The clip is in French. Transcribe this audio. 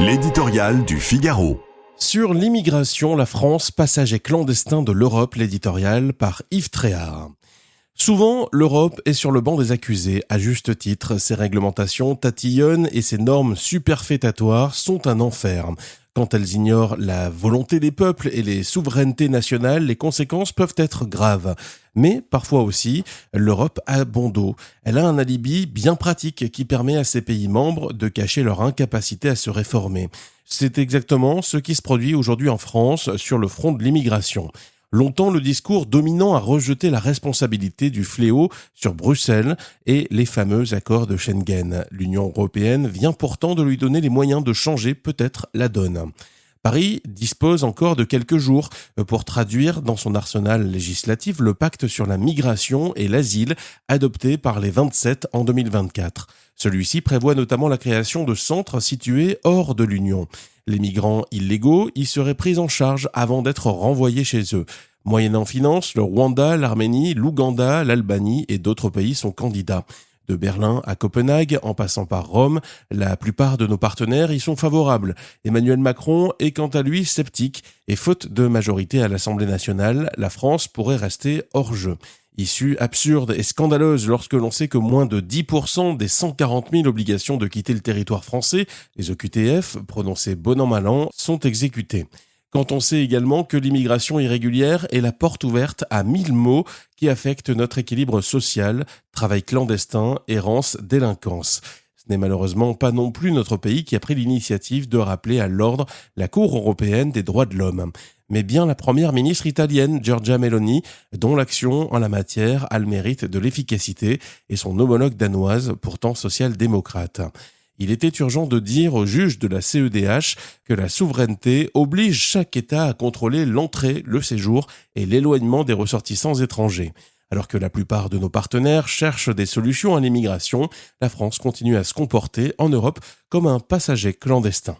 L'éditorial du Figaro. Sur l'immigration, la France, passager clandestin de l'Europe, l'éditorial par Yves Tréhard. Souvent, l'Europe est sur le banc des accusés, à juste titre. Ses réglementations tatillonnent et ses normes superfétatoires sont un enfer. Quand elles ignorent la volonté des peuples et les souverainetés nationales, les conséquences peuvent être graves. Mais parfois aussi, l'Europe a bon dos. Elle a un alibi bien pratique qui permet à ses pays membres de cacher leur incapacité à se réformer. C'est exactement ce qui se produit aujourd'hui en France sur le front de l'immigration. Longtemps, le discours dominant a rejeté la responsabilité du fléau sur Bruxelles et les fameux accords de Schengen. L'Union européenne vient pourtant de lui donner les moyens de changer peut-être la donne. Paris dispose encore de quelques jours pour traduire dans son arsenal législatif le pacte sur la migration et l'asile adopté par les 27 en 2024. Celui-ci prévoit notamment la création de centres situés hors de l'Union. Les migrants illégaux y seraient pris en charge avant d'être renvoyés chez eux. Moyennant finance, le Rwanda, l'Arménie, l'Ouganda, l'Albanie et d'autres pays sont candidats. De Berlin à Copenhague, en passant par Rome, la plupart de nos partenaires y sont favorables. Emmanuel Macron est quant à lui sceptique et faute de majorité à l'Assemblée nationale, la France pourrait rester hors jeu. Issue absurde et scandaleuse lorsque l'on sait que moins de 10% des 140 000 obligations de quitter le territoire français, les OQTF, prononcées bon an mal an, sont exécutées. Quand on sait également que l'immigration irrégulière est la porte ouverte à 1000 maux qui affectent notre équilibre social, travail clandestin, errance, délinquance. Ce n'est malheureusement pas non plus notre pays qui a pris l'initiative de rappeler à l'ordre la Cour européenne des droits de l'homme, mais bien la première ministre italienne Giorgia Meloni, dont l'action en la matière a le mérite de l'efficacité, et son homologue danoise, pourtant social-démocrate. Il était urgent de dire aux juges de la CEDH que la souveraineté oblige chaque État à contrôler l'entrée, le séjour et l'éloignement des ressortissants étrangers. Alors que la plupart de nos partenaires cherchent des solutions à l'immigration, la France continue à se comporter en Europe comme un passager clandestin.